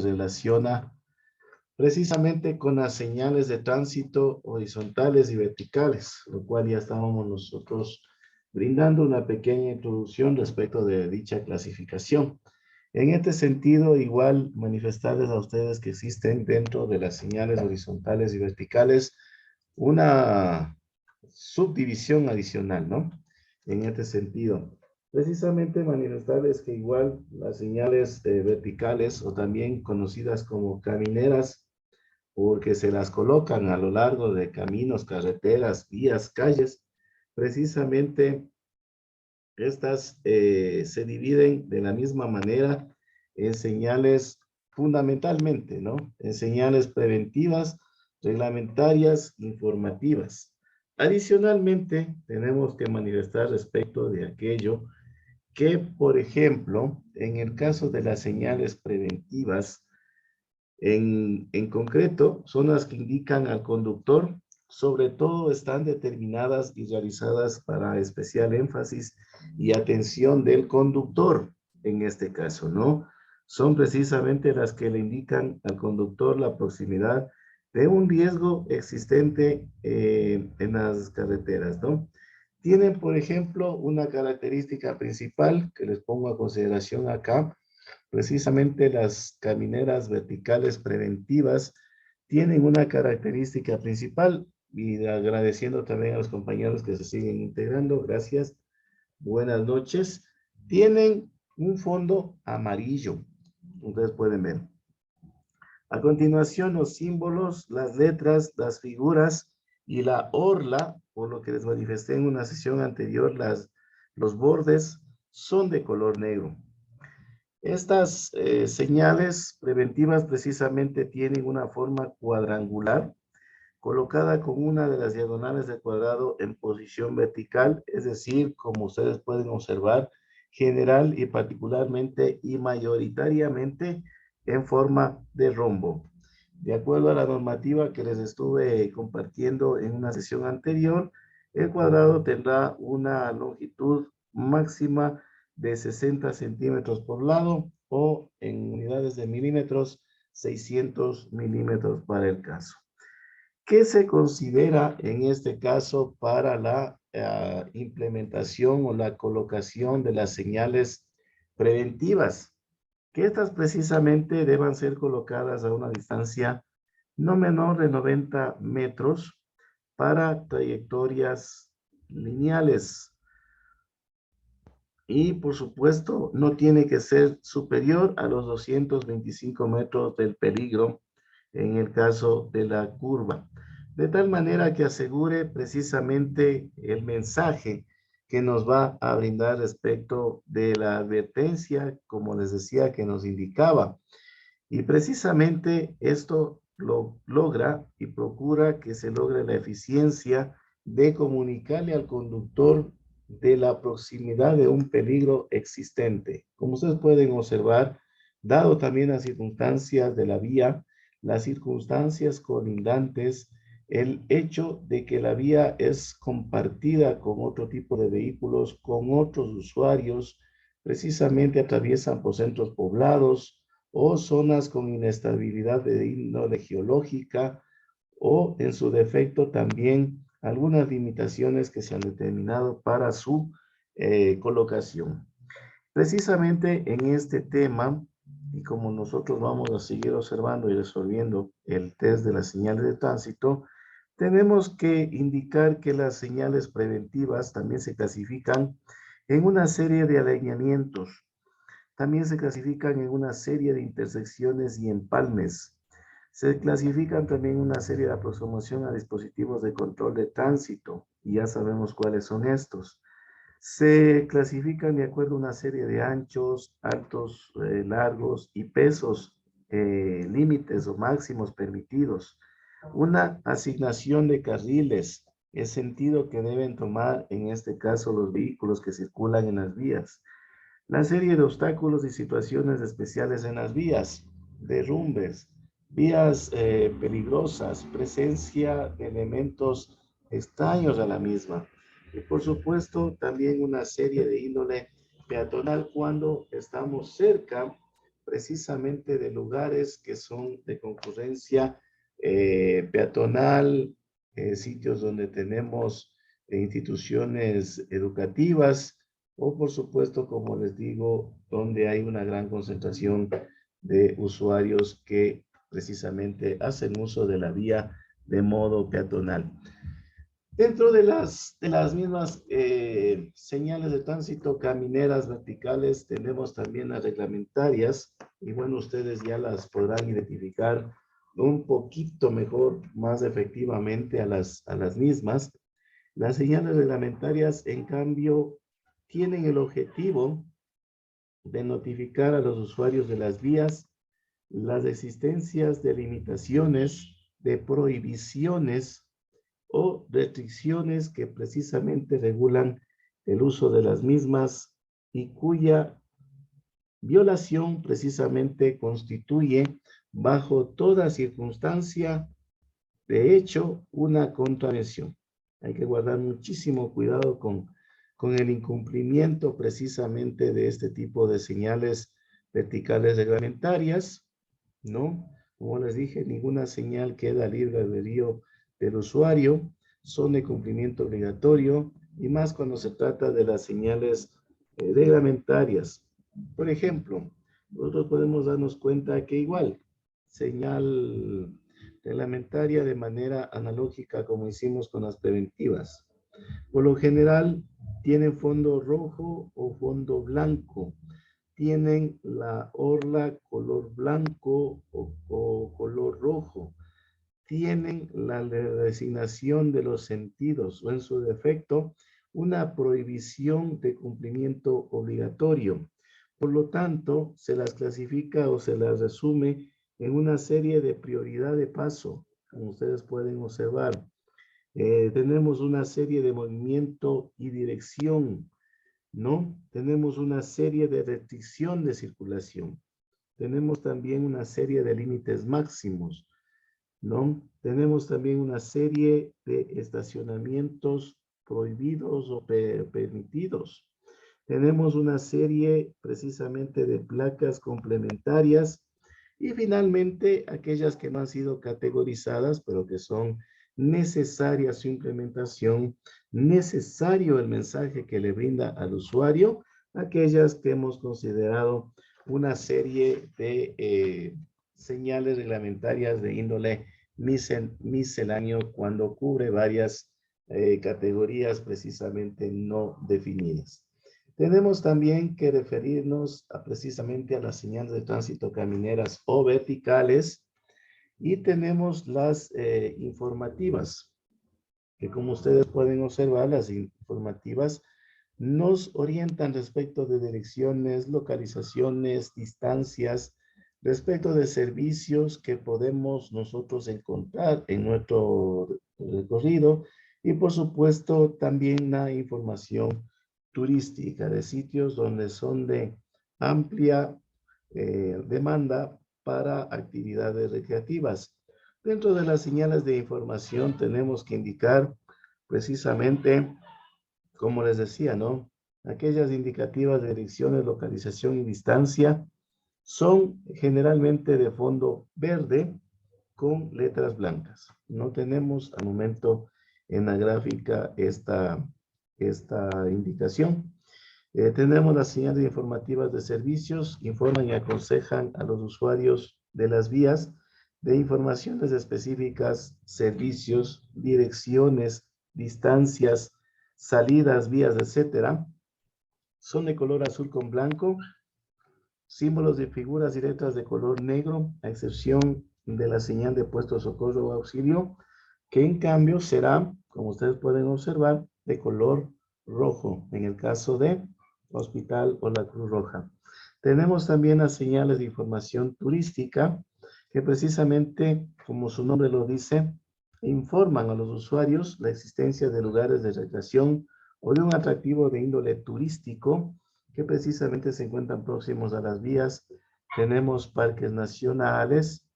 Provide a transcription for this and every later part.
relaciona precisamente con las señales de tránsito horizontales y verticales, lo cual ya estábamos nosotros brindando una pequeña introducción respecto de dicha clasificación. En este sentido, igual manifestarles a ustedes que existen dentro de las señales horizontales y verticales una subdivisión adicional, ¿no? En este sentido, precisamente manifestarles que igual las señales verticales o también conocidas como camineras, porque se las colocan a lo largo de caminos, carreteras, vías, calles, precisamente estas se dividen de la misma manera en señales fundamentalmente, ¿no? En señales preventivas, reglamentarias, informativas. Adicionalmente, tenemos que manifestar respecto de aquello que, por ejemplo, en el caso de las señales preventivas, en concreto, son las que indican al conductor, sobre todo están determinadas y realizadas para especial énfasis y atención del conductor, en este caso, ¿no? Son precisamente las que le indican al conductor la proximidad de un riesgo existente en las carreteras, ¿no? Tienen, por ejemplo, una característica principal que les pongo a consideración acá. Precisamente las camineras verticales preventivas tienen una característica principal y agradeciendo también a los compañeros que se siguen integrando, gracias, buenas noches. Tienen un fondo amarillo, ustedes pueden ver. A continuación, los símbolos, las letras, las figuras y la orla, por lo que les manifesté en una sesión anterior, los bordes son de color negro. Estas señales preventivas precisamente tienen una forma cuadrangular colocada con una de las diagonales del cuadrado en posición vertical, es decir, como ustedes pueden observar, general y particularmente y mayoritariamente en forma de rombo. De acuerdo a la normativa que les estuve compartiendo en una sesión anterior, el cuadrado tendrá una longitud máxima de 60 centímetros por lado o en unidades de milímetros, 600 milímetros para el caso. ¿Qué se considera en este caso para la implementación o la colocación de las señales preventivas? Que estas precisamente deban ser colocadas a una distancia no menor de 90 metros para trayectorias lineales. Y por supuesto, no tiene que ser superior a los 225 metros del peligro en el caso de la curva. De tal manera que asegure precisamente el mensaje que nos va a brindar respecto de la advertencia, como les decía, que nos indicaba. Y precisamente esto lo logra y procura que se logre la eficiencia de comunicarle al conductor de la proximidad de un peligro existente. Como ustedes pueden observar, dado también las circunstancias de la vía, las circunstancias colindantes, el hecho de que la vía es compartida con otro tipo de vehículos, con otros usuarios, precisamente atraviesan por centros poblados o zonas con inestabilidad de índole geológica o en su defecto también algunas limitaciones que se han determinado para su colocación. Precisamente en este tema, y como nosotros vamos a seguir observando y resolviendo el test de las señales de tránsito, tenemos que indicar que las señales preventivas también se clasifican en una serie de alineamientos. También se clasifican en una serie de intersecciones y empalmes. Se clasifican también una serie de aproximación a dispositivos de control de tránsito, y ya sabemos cuáles son estos. Se clasifican de acuerdo a una serie de anchos, altos, largos y pesos, límites o máximos permitidos. Una asignación de carriles, el sentido que deben tomar en este caso los vehículos que circulan en las vías. La serie de obstáculos y situaciones especiales en las vías, derrumbes, vías peligrosas, presencia de elementos extraños a la misma. Y por supuesto también una serie de índole peatonal cuando estamos cerca precisamente de lugares que son de concurrencia peatonal, sitios donde tenemos instituciones educativas o por supuesto, como les digo, donde hay una gran concentración de usuarios que precisamente hacen uso de la vía de modo peatonal. Dentro de las mismas señales de tránsito camineras verticales, tenemos también las reglamentarias, y bueno, ustedes ya las podrán identificar un poquito mejor, más efectivamente a las mismas. Las señales reglamentarias, en cambio, tienen el objetivo de notificar a los usuarios de las vías las existencias de limitaciones, de prohibiciones o restricciones que precisamente regulan el uso de las mismas y cuya violación precisamente constituye bajo toda circunstancia de hecho una contravención. Hay que guardar muchísimo cuidado con el incumplimiento precisamente de este tipo de señales verticales reglamentarias, ¿no? Como les dije, ninguna señal queda libre albedrío del usuario, son de cumplimiento obligatorio y más cuando se trata de las señales reglamentarias. Por ejemplo, nosotros podemos darnos cuenta que igual, señal reglamentaria de manera analógica como hicimos con las preventivas. Por lo general, tienen fondo rojo o fondo blanco. Tienen la orla color blanco o color rojo. Tienen la designación de los sentidos o en su defecto una prohibición de cumplimiento obligatorio. Por lo tanto, se las clasifica o se las resume en una serie de prioridad de paso, como ustedes pueden observar. Tenemos una serie de movimiento y dirección, ¿no? Tenemos una serie de restricción de circulación. Tenemos también una serie de límites máximos, ¿no? Tenemos también una serie de estacionamientos prohibidos o permitidos. Tenemos una serie precisamente de placas complementarias y finalmente aquellas que no han sido categorizadas, pero que son necesarias su implementación, necesario el mensaje que le brinda al usuario, aquellas que hemos considerado una serie de señales reglamentarias de índole misceláneo cuando cubre varias categorías precisamente no definidas. Tenemos también que referirnos precisamente a las señales de tránsito camineras o verticales y tenemos las informativas, que como ustedes pueden observar, las informativas nos orientan respecto de direcciones, localizaciones, distancias, respecto de servicios que podemos nosotros encontrar en nuestro recorrido y por supuesto también la información turística de sitios donde son de amplia demanda para actividades recreativas. Dentro de las señales de información tenemos que indicar precisamente, como les decía, ¿no? Aquellas indicativas de direcciones, localización y distancia son generalmente de fondo verde con letras blancas. No tenemos al momento en la gráfica esta indicación. Tenemos las señales informativas de servicios, informan y aconsejan a los usuarios de las vías de informaciones específicas, servicios, direcciones, distancias, salidas, vías, etcétera. Son de color azul con blanco, símbolos de figuras y letras de color negro, a excepción de la señal de puesto de socorro o auxilio, que en cambio será, como ustedes pueden observar, de color rojo, en el caso de hospital o la Cruz Roja. Tenemos también las señales de información turística, que precisamente, como su nombre lo dice, informan a los usuarios la existencia de lugares de recreación o de un atractivo de índole turístico que precisamente se encuentran próximos a las vías. Tenemos parques nacionales,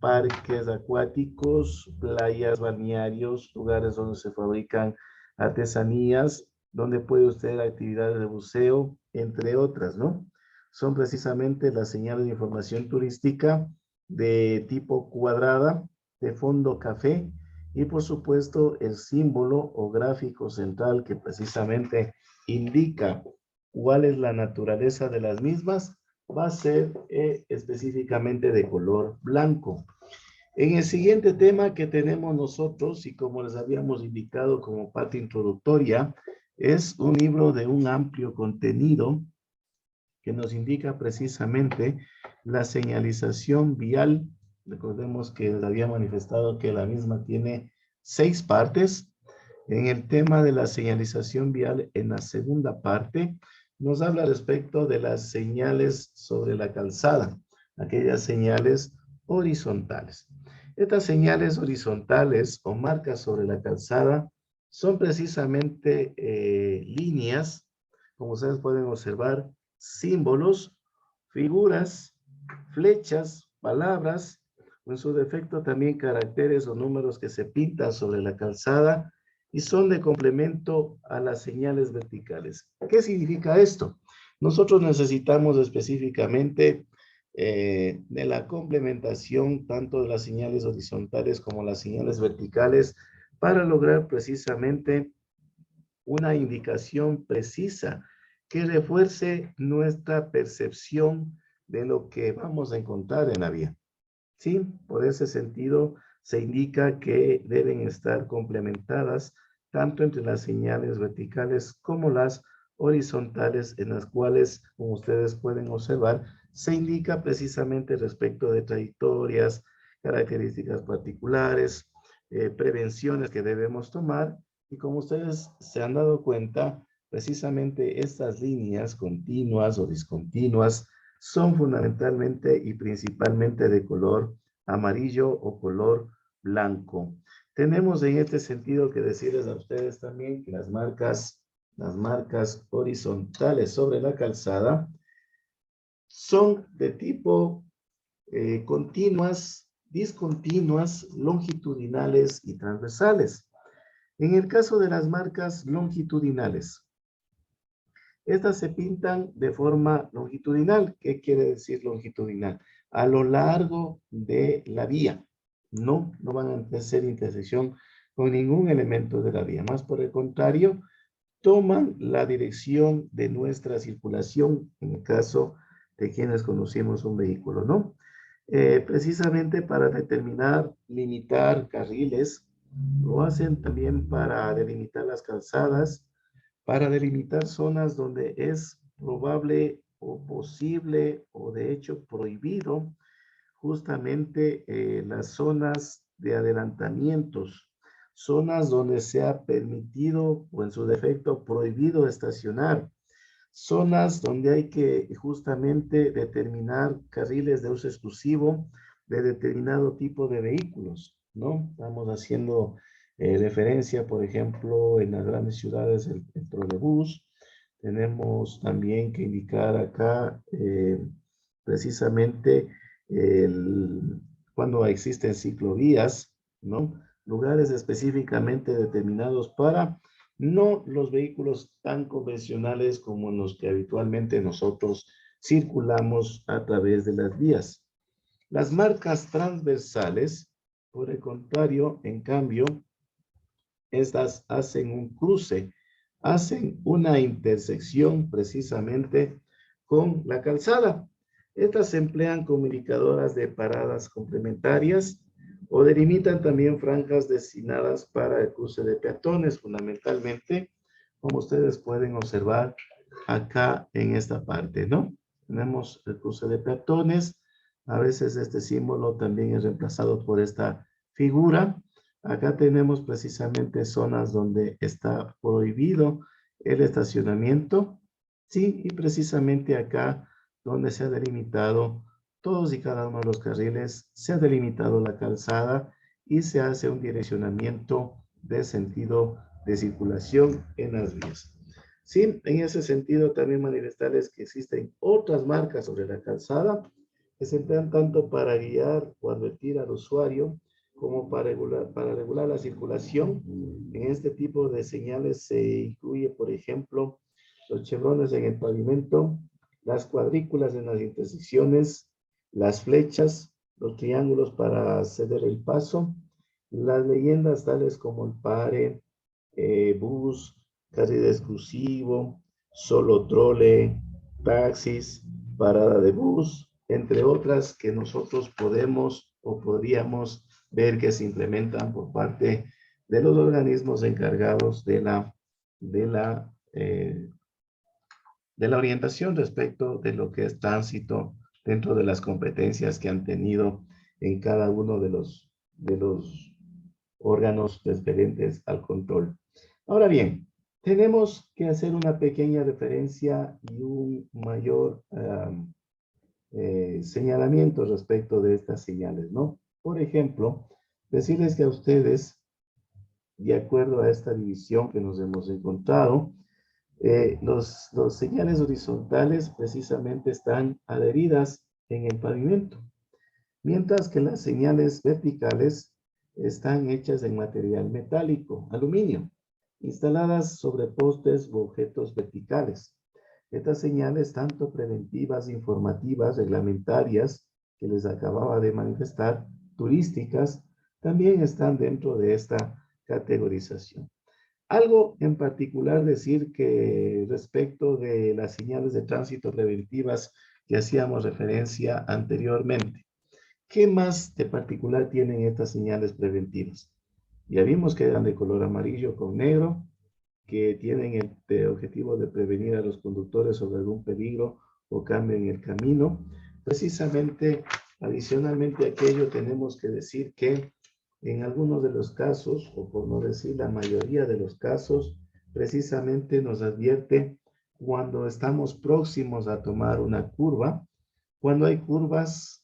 parques acuáticos, playas, balnearios, lugares donde se fabrican artesanías, donde puede usted actividades de buceo, entre otras, ¿no? son precisamente las señales de información turística de tipo cuadrada, de fondo café, y por supuesto el símbolo o gráfico central que precisamente indica cuál es la naturaleza de las mismas, va a ser específicamente de color blanco. En el siguiente tema que tenemos nosotros, y como les habíamos indicado como parte introductoria, es un libro de un amplio contenido que nos indica precisamente la señalización vial. Recordemos que les había manifestado que la misma tiene 6 partes. En el tema de la señalización vial, en la segunda parte, nos habla respecto de las señales sobre la calzada, aquellas señales horizontales. Estas señales horizontales o marcas sobre la calzada son precisamente líneas, como ustedes pueden observar, símbolos, figuras, flechas, palabras, o en su defecto también caracteres o números que se pintan sobre la calzada y son de complemento a las señales verticales. ¿Qué significa esto? Nosotros necesitamos específicamente de la complementación tanto de las señales horizontales como las señales verticales para lograr precisamente una indicación precisa que refuerce nuestra percepción de lo que vamos a encontrar en la vía. Sí, por ese sentido se indica que deben estar complementadas tanto entre las señales verticales como las horizontales, en las cuales, como ustedes pueden observar, se indica precisamente respecto de trayectorias, características particulares, prevenciones que debemos tomar, y como ustedes se han dado cuenta, precisamente estas líneas continuas o discontinuas son fundamentalmente y principalmente de color amarillo o color blanco. Tenemos en este sentido que decirles a ustedes también que las marcas horizontales sobre la calzada son de tipo continuas, discontinuas, longitudinales y transversales. En el caso de las marcas longitudinales, estas se pintan de forma longitudinal. ¿Qué quiere decir longitudinal? A lo largo de la vía. No van a hacer intersección con ningún elemento de la vía. Más por el contrario, toman la dirección de nuestra circulación, en el caso de quienes conducimos un vehículo, ¿no? Precisamente para determinar, limitar carriles, lo hacen también para delimitar las calzadas, para delimitar zonas donde es probable o posible o de hecho prohibido justamente las zonas de adelantamientos, zonas donde se ha permitido o en su defecto prohibido estacionar, zonas donde hay que justamente determinar carriles de uso exclusivo de determinado tipo de vehículos, ¿no? Estamos haciendo referencia, por ejemplo, en las grandes ciudades, el trolebús. Tenemos también que indicar acá precisamente el, cuando existen ciclovías, ¿no? Lugares específicamente determinados para no los vehículos tan convencionales como los que habitualmente nosotros circulamos a través de las vías. Las marcas transversales, por el contrario, en cambio, estas hacen un cruce, hacen una intersección precisamente con la calzada. Estas se emplean como indicadoras de paradas complementarias o delimitan también franjas destinadas para el cruce de peatones, fundamentalmente, como ustedes pueden observar acá en esta parte, ¿no? Tenemos el cruce de peatones. A veces este símbolo también es reemplazado por esta figura. Acá tenemos precisamente zonas donde está prohibido el estacionamiento. Sí, y precisamente acá donde se ha delimitado todos y cada uno de los carriles, se ha delimitado la calzada y se hace un direccionamiento de sentido de circulación en las vías. Sí, en ese sentido también manifestarles que existen otras marcas sobre la calzada que se emplean tanto para guiar o advertir al usuario como para regular la circulación. En este tipo de señales se incluye, por ejemplo, los chevrones en el pavimento, las cuadrículas en las intersecciones, las flechas, los triángulos para ceder el paso, las leyendas tales como el pare, bus, carril exclusivo, solo trole, taxis, parada de bus, entre otras que nosotros podemos o podríamos ver que se implementan por parte de los organismos encargados de la orientación respecto de lo que es tránsito dentro de las competencias que han tenido en cada uno de los órganos referentes al control. Ahora bien, tenemos que hacer una pequeña referencia y un mayor señalamiento respecto de estas señales, ¿no? Por ejemplo, decirles que a ustedes, de acuerdo a esta división que nos hemos encontrado, los señales horizontales precisamente están adheridas en el pavimento, mientras que las señales verticales están hechas en material metálico, aluminio, instaladas sobre postes u objetos verticales. Estas señales, tanto preventivas, informativas, reglamentarias, que les acababa de manifestar, turísticas, también están dentro de esta categorización. Algo en particular decir que respecto de las señales de tránsito preventivas que hacíamos referencia anteriormente. ¿Qué más de particular tienen estas señales preventivas? Ya vimos que eran de color amarillo con negro, que tienen el objetivo de prevenir a los conductores sobre algún peligro o cambio en el camino. Precisamente, adicionalmente a aquello, tenemos que decir que en algunos de los casos, o por no decir la mayoría de los casos, precisamente nos advierte cuando estamos próximos a tomar una curva, cuando hay curvas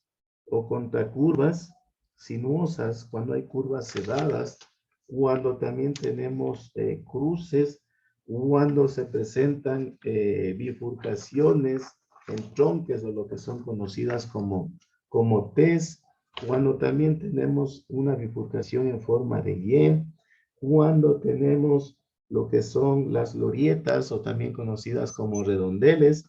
o contracurvas sinuosas, cuando hay curvas cerradas, cuando también tenemos cruces, cuando se presentan bifurcaciones, entronques o lo que son conocidas como T's, cuando también tenemos una bifurcación en forma de Y, cuando tenemos lo que son las glorietas o también conocidas como redondeles,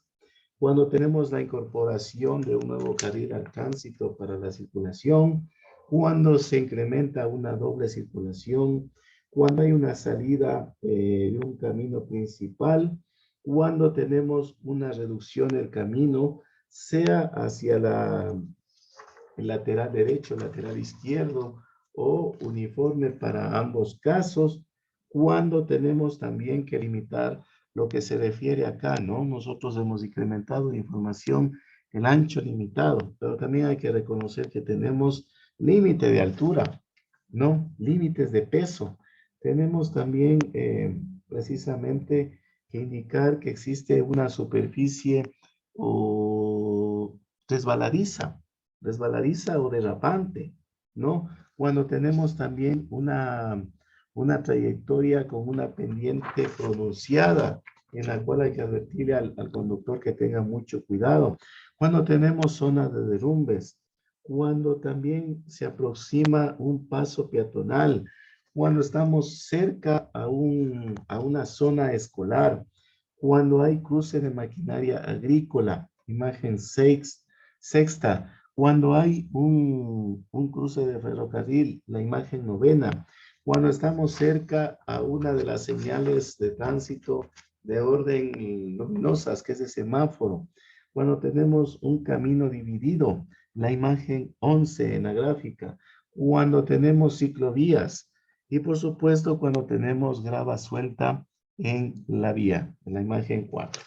cuando tenemos la incorporación de un nuevo carril al tránsito para la circulación, cuando se incrementa una doble circulación, cuando hay una salida de un camino principal, cuando tenemos una reducción del camino, sea hacia el lateral derecho, lateral izquierdo o uniforme para ambos casos, cuando tenemos también que limitar lo que se refiere acá, ¿no? Nosotros hemos incrementado de información el ancho limitado, pero también hay que reconocer que tenemos límite de altura, ¿no? Límites de peso. Tenemos también precisamente que indicar que existe una superficie o resbaladiza o derrapante, ¿no? Cuando tenemos también una trayectoria con una pendiente pronunciada, en la cual hay que advertirle al conductor que tenga mucho cuidado. Cuando tenemos zonas de derrumbes, cuando también se aproxima un paso peatonal, cuando estamos cerca a una zona escolar, cuando hay cruce de maquinaria agrícola, imagen sexta, cuando hay un cruce de ferrocarril, la imagen novena, cuando estamos cerca a una de las señales de tránsito de orden luminosas, que es el semáforo, cuando tenemos un camino dividido, la imagen 11 en la gráfica, cuando tenemos ciclovías y por supuesto cuando tenemos grava suelta en la vía, en la imagen 4,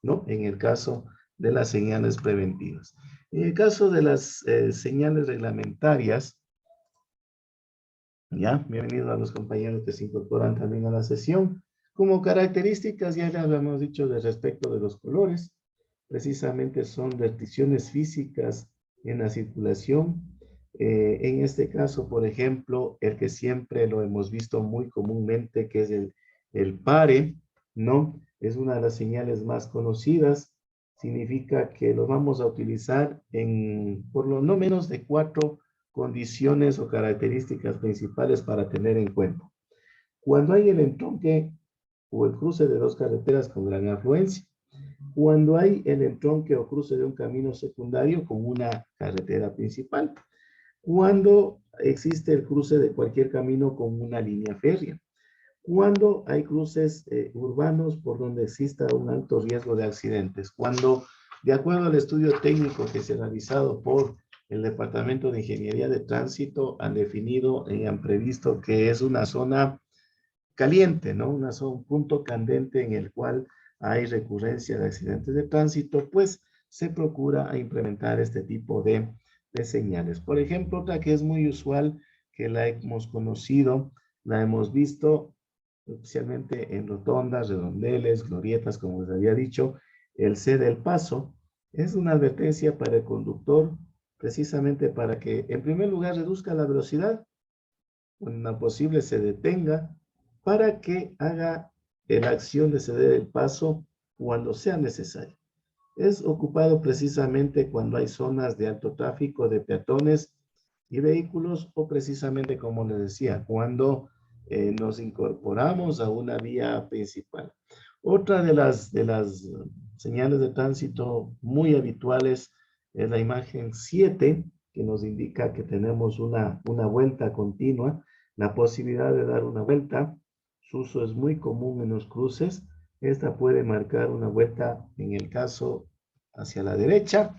¿no? En el caso de las señales preventivas. En el caso de las señales reglamentarias, ya, bienvenido a los compañeros que se incorporan también a la sesión. Como características, ya le habíamos dicho de respecto de los colores, precisamente son restricciones físicas en la circulación. En este caso, por ejemplo, el que siempre lo hemos visto muy comúnmente, que es el pare, ¿no? Es una de las señales más conocidas. Significa que lo vamos a utilizar en por lo no menos de 4 condiciones o características principales para tener en cuenta. Cuando hay el entronque o el cruce de dos carreteras con gran afluencia, cuando hay el entronque o cruce de un camino secundario con una carretera principal, cuando existe el cruce de cualquier camino con una línea férrea, cuando hay cruces urbanos por donde exista un alto riesgo de accidentes, cuando, de acuerdo al estudio técnico que se ha realizado por el Departamento de Ingeniería de Tránsito, han definido y han previsto que es una zona caliente, ¿no? Un punto candente en el cual hay recurrencia de accidentes de tránsito, pues se procura implementar este tipo de señales. Por ejemplo, otra que es muy usual, que la hemos conocido, la hemos visto especialmente en rotondas, redondeles, glorietas, como les había dicho, el C del paso es una advertencia para el conductor, precisamente para que, en primer lugar, reduzca la velocidad, una posible se detenga, para que haga la acción de ceder el paso cuando sea necesario. Es ocupado precisamente cuando hay zonas de alto tráfico de peatones y vehículos, o precisamente, como les decía, cuando nos incorporamos a una vía principal. Otra de las señales de tránsito muy habituales es la imagen 7, que nos indica que tenemos una vuelta continua, la posibilidad de dar una vuelta. Su uso es muy común en los cruces. Esta puede marcar una vuelta en el caso hacia la derecha,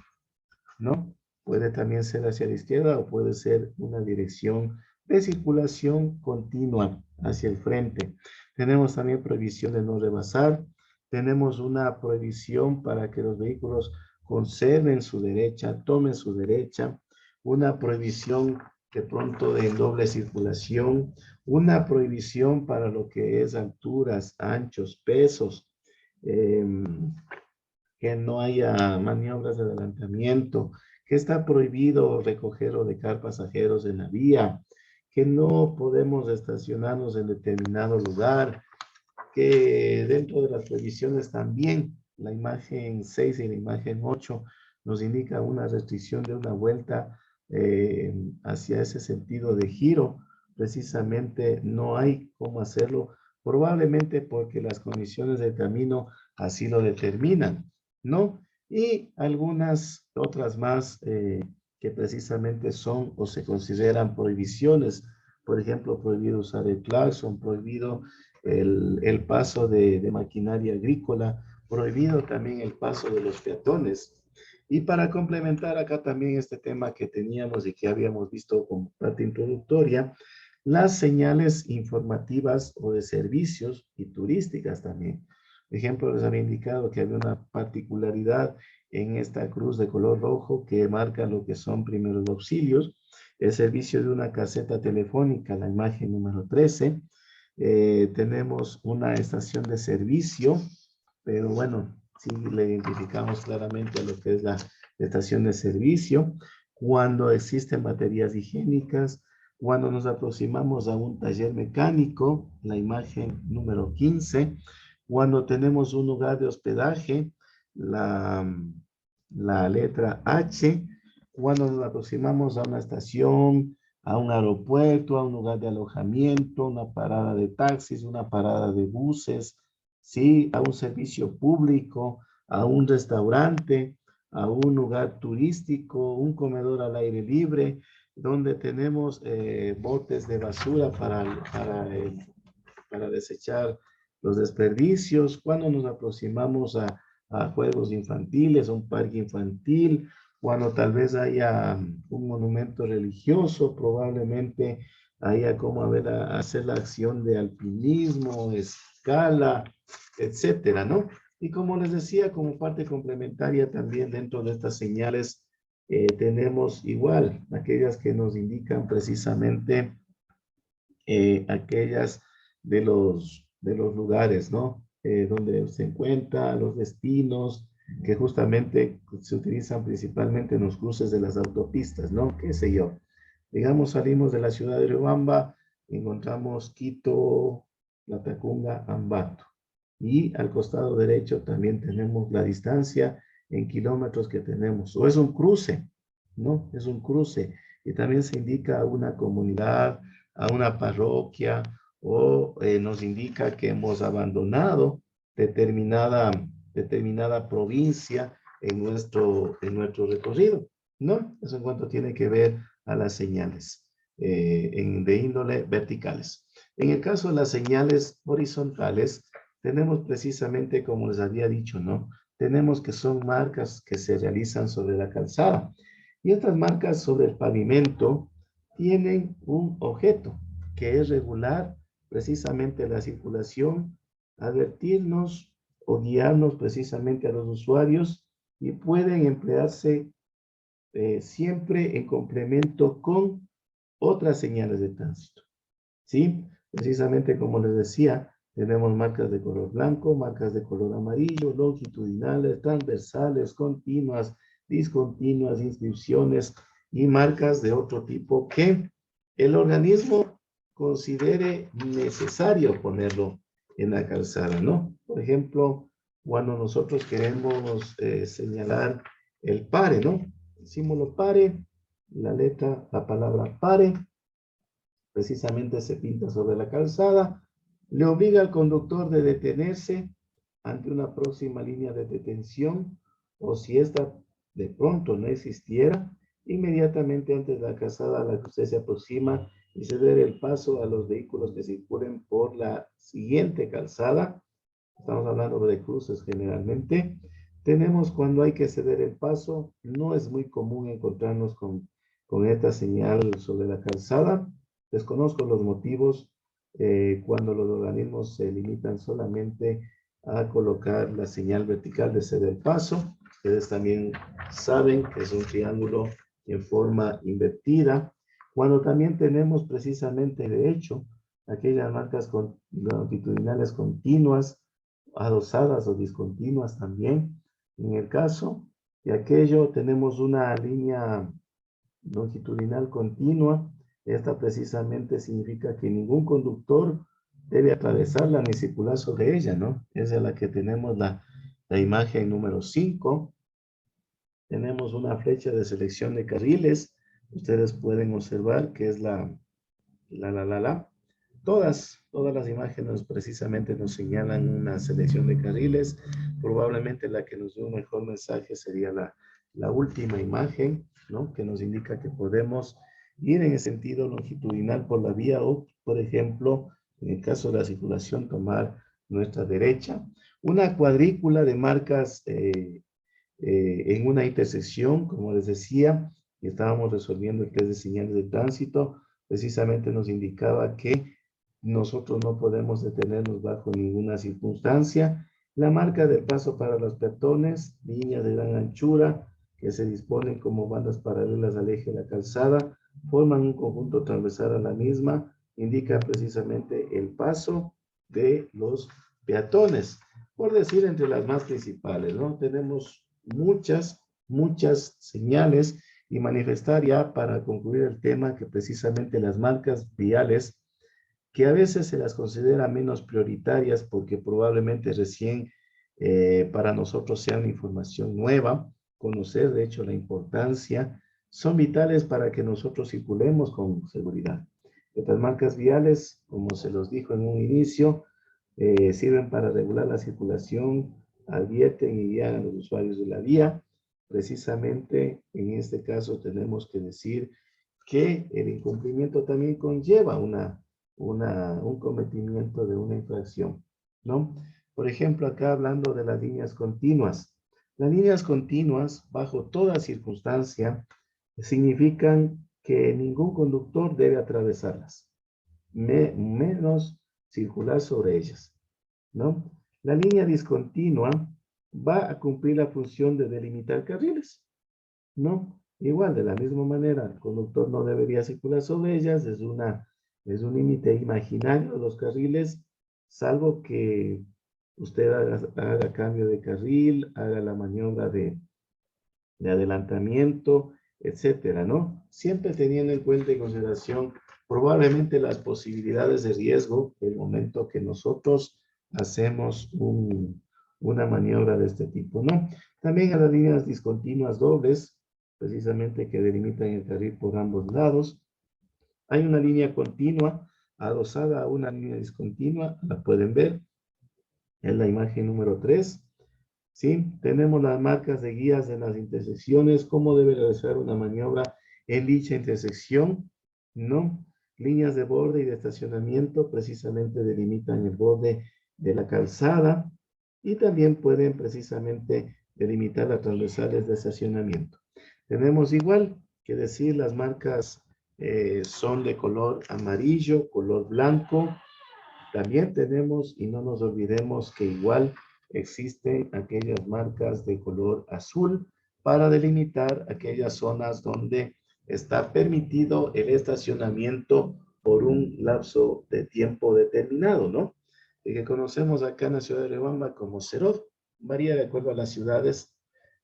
¿no? Puede también ser hacia la izquierda o puede ser una dirección de circulación continua hacia el frente. Tenemos también prohibición de no rebasar. Tenemos una prohibición para que los vehículos conserven su derecha, tomen su derecha. Una prohibición de pronto de doble circulación. Una prohibición para lo que es alturas, anchos, pesos. Que no haya maniobras de adelantamiento, que está prohibido recoger o dejar pasajeros en la vía, que no podemos estacionarnos en determinado lugar, que dentro de las prohibiciones también la imagen 6 y la imagen 8 nos indica una restricción de una vuelta hacia ese sentido de giro. Precisamente no hay cómo hacerlo, probablemente porque las condiciones del camino así lo determinan, ¿no? Y algunas otras más que precisamente son o se consideran prohibiciones. Por ejemplo, prohibido usar el claxon, prohibido el paso de maquinaria agrícola, prohibido también el paso de los peatones. Y para complementar acá también este tema que teníamos y que habíamos visto como parte introductoria, las señales informativas o de servicios y turísticas también. Por ejemplo, les había indicado que había una particularidad en esta cruz de color rojo que marca lo que son primeros auxilios, el servicio de una caseta telefónica, la imagen número 13. Tenemos una estación de servicio, pero bueno, sí le identificamos claramente a lo que es la estación de servicio. Cuando existen baterías higiénicas, cuando nos aproximamos a un taller mecánico, la imagen número 15, cuando tenemos un lugar de hospedaje, la, la letra H, cuando nos aproximamos a una estación, a un aeropuerto, a un lugar de alojamiento, una parada de taxis, una parada de buses, ¿sí? A un servicio público, a un restaurante, a un lugar turístico, un comedor al aire libre, donde tenemos botes de basura para desechar los desperdicios, cuando nos aproximamos a juegos infantiles, a un parque infantil, cuando tal vez haya un monumento religioso, probablemente haya como hacer la acción de alpinismo, escala, etcétera, ¿no? Y como les decía, como parte complementaria también dentro de estas señales, tenemos igual aquellas que nos indican precisamente aquellas de los lugares, ¿no? Donde se encuentran los destinos que justamente se utilizan principalmente en los cruces de las autopistas, ¿no? Qué sé yo. Digamos, salimos de la ciudad de Riobamba, encontramos Quito, Latacunga, Ambato. Y al costado derecho también tenemos la distancia en kilómetros que tenemos. O es un cruce, ¿no? Es un cruce. Y también se indica a una comunidad, a una parroquia, o nos indica que hemos abandonado determinada determinada provincia en nuestro recorrido, ¿no? Eso en cuanto tiene que ver a las señales de índole verticales. En el caso de las señales horizontales, tenemos precisamente, como les había dicho, ¿no? Tenemos que son marcas que se realizan sobre la calzada. Y estas marcas sobre el pavimento tienen un objeto que es regular precisamente la circulación, advertirnos o guiarnos precisamente a los usuarios y pueden emplearse siempre en complemento con otras señales de tránsito. ¿Sí? Precisamente como les decía, tenemos marcas de color blanco, marcas de color amarillo, longitudinales, transversales, continuas, discontinuas, inscripciones y marcas de otro tipo que el organismo considere necesario ponerlo en la calzada, ¿no? Por ejemplo, cuando nosotros queremos señalar el pare, ¿no? El símbolo pare, la palabra pare, precisamente se pinta sobre la calzada, le obliga al conductor de detenerse ante una próxima línea de detención o si esta de pronto no existiera, inmediatamente antes de la calzada a la que usted se aproxima y ceder el paso a los vehículos que circulen por la siguiente calzada. Estamos hablando de cruces generalmente. Tenemos cuando hay que ceder el paso, no es muy común encontrarnos con esta señal sobre la calzada. Desconozco los motivos cuando los organismos se limitan solamente a colocar la señal vertical de ceder el paso. Ustedes también saben que es un triángulo en forma invertida. Cuando también tenemos precisamente, de hecho, aquellas marcas longitudinales continuas, adosadas o discontinuas también. En el caso de aquello, tenemos una línea longitudinal continua. Esta precisamente significa que ningún conductor debe atravesarla ni circular sobre ella, ¿no? Esa es la que tenemos la imagen número 5. Tenemos una flecha de selección de carriles. Ustedes pueden observar que es la. Todas las imágenes precisamente nos señalan una selección de carriles. Probablemente la que nos dio un mejor mensaje sería la última imagen, ¿no? Que nos indica que podemos ir en el sentido longitudinal por la vía o, por ejemplo, en el caso de la circulación, tomar nuestra derecha. Una cuadrícula de marcas en una intersección, como les decía, y estábamos resolviendo el test de señales de tránsito, precisamente nos indicaba que nosotros no podemos detenernos bajo ninguna circunstancia. La marca del paso para los peatones, líneas de gran anchura que se disponen como bandas paralelas al eje de la calzada, forman un conjunto transversal a la misma, indica precisamente el paso de los peatones. Por decir, entre las más principales, ¿no? Tenemos muchas señales y manifestar ya para concluir el tema que precisamente las marcas viales, que a veces se las considera menos prioritarias porque probablemente recién para nosotros sea una información nueva, conocer de hecho la importancia, son vitales para que nosotros circulemos con seguridad. Estas marcas viales, como se los dijo en un inicio, sirven para regular la circulación, advierten y guían a los usuarios de la vía. Precisamente en este caso tenemos que decir que el incumplimiento también conlleva un cometimiento de una infracción, ¿no? Por ejemplo, acá hablando de las líneas continuas. Las líneas continuas, bajo toda circunstancia, significan que ningún conductor debe atravesarlas, menos circular sobre ellas, ¿no? La línea discontinua va a cumplir la función de delimitar carriles, ¿no? Igual, de la misma manera, el conductor no debería circular sobre ellas, es un límite imaginario de los carriles, salvo que usted haga cambio de carril, haga la maniobra de adelantamiento, etcétera, ¿no? Siempre teniendo en cuenta y consideración probablemente las posibilidades de riesgo el momento que nosotros hacemos una maniobra de este tipo, ¿no? También a las líneas discontinuas dobles, precisamente que delimitan el carril por ambos lados. Hay una línea continua adosada a una línea discontinua, la pueden ver, es la imagen número 3. ¿sí? Tenemos las marcas de guías en las intersecciones, cómo debe realizar una maniobra en dicha intersección, ¿no? Líneas de borde y de estacionamiento precisamente delimitan el borde de la calzada y también pueden precisamente delimitar las transversales de estacionamiento. Tenemos igual que decir las marcas son de color amarillo, color blanco. También tenemos, y no nos olvidemos que igual existen aquellas marcas de color azul para delimitar aquellas zonas donde está permitido el estacionamiento por un lapso de tiempo determinado, ¿no? Y que conocemos acá en la ciudad de Riobamba como CEROD, varía de acuerdo a las ciudades.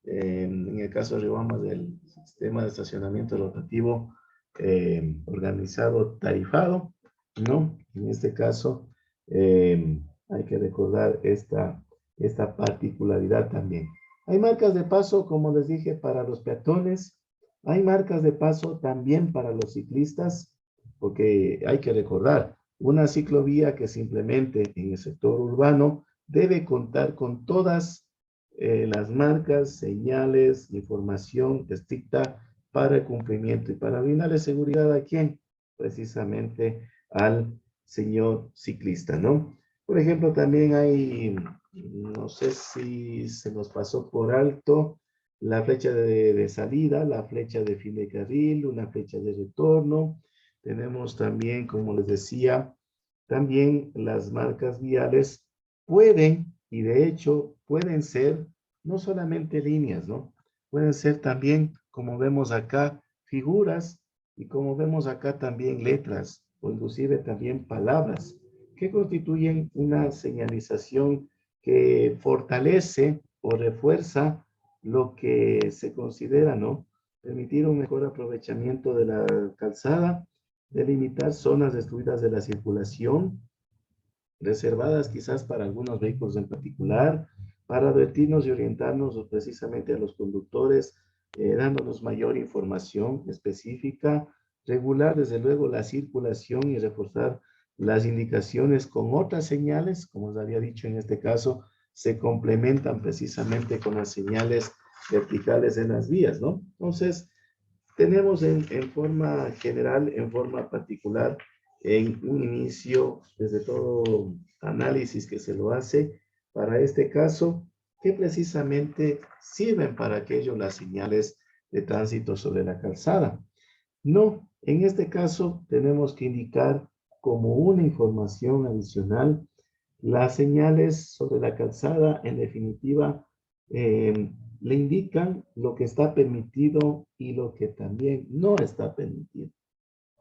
En el caso de Riobamba del sistema de estacionamiento rotativo organizado tarifado, ¿no? En este caso, hay que recordar esta particularidad también. Hay marcas de paso, como les dije, para los peatones. Hay marcas de paso también para los ciclistas, porque hay que recordar, una ciclovía que simplemente en el sector urbano debe contar con todas las marcas, señales, información estricta para el cumplimiento y para brindarle seguridad a quién, precisamente al señor ciclista, ¿no? Por ejemplo, también hay, no sé si se nos pasó por alto, la flecha de salida, la flecha de fin de carril, una flecha de retorno. Tenemos también, como les decía, también las marcas viales pueden, y de hecho pueden ser no solamente líneas, ¿no? Pueden ser también, como vemos acá, figuras y como vemos acá también letras o inclusive también palabras que constituyen una señalización que fortalece o refuerza lo que se considera, ¿no? Permitir un mejor aprovechamiento de la calzada, delimitar zonas destruidas de la circulación, reservadas quizás para algunos vehículos en particular, para advertirnos y orientarnos precisamente a los conductores, dándonos mayor información específica, regular desde luego la circulación y reforzar las indicaciones con otras señales, como os había dicho en este caso, se complementan precisamente con las señales verticales en las vías, ¿no? Entonces, tenemos en forma general, en forma particular, en un inicio, desde todo análisis que se lo hace, para este caso, que precisamente sirven para aquello las señales de tránsito sobre la calzada. No, en este caso tenemos que indicar como una información adicional las señales sobre la calzada, en definitiva, le indican lo que está permitido y lo que también no está permitido.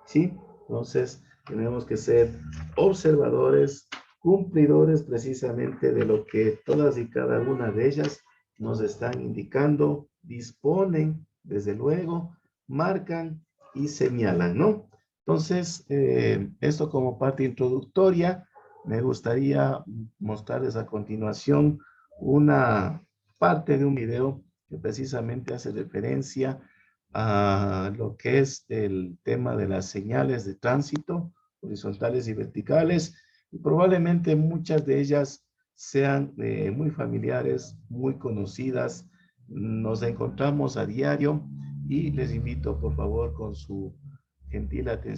¿Sí? Entonces, tenemos que ser observadores, cumplidores precisamente de lo que todas y cada una de ellas nos están indicando, disponen, desde luego, marcan y señalan, ¿no? Entonces, esto como parte introductoria, me gustaría mostrarles a continuación una parte de un video que precisamente hace referencia a lo que es el tema de las señales de tránsito, horizontales y verticales, y probablemente muchas de ellas sean muy familiares, muy conocidas, nos encontramos a diario y les invito por favor con su gentil atención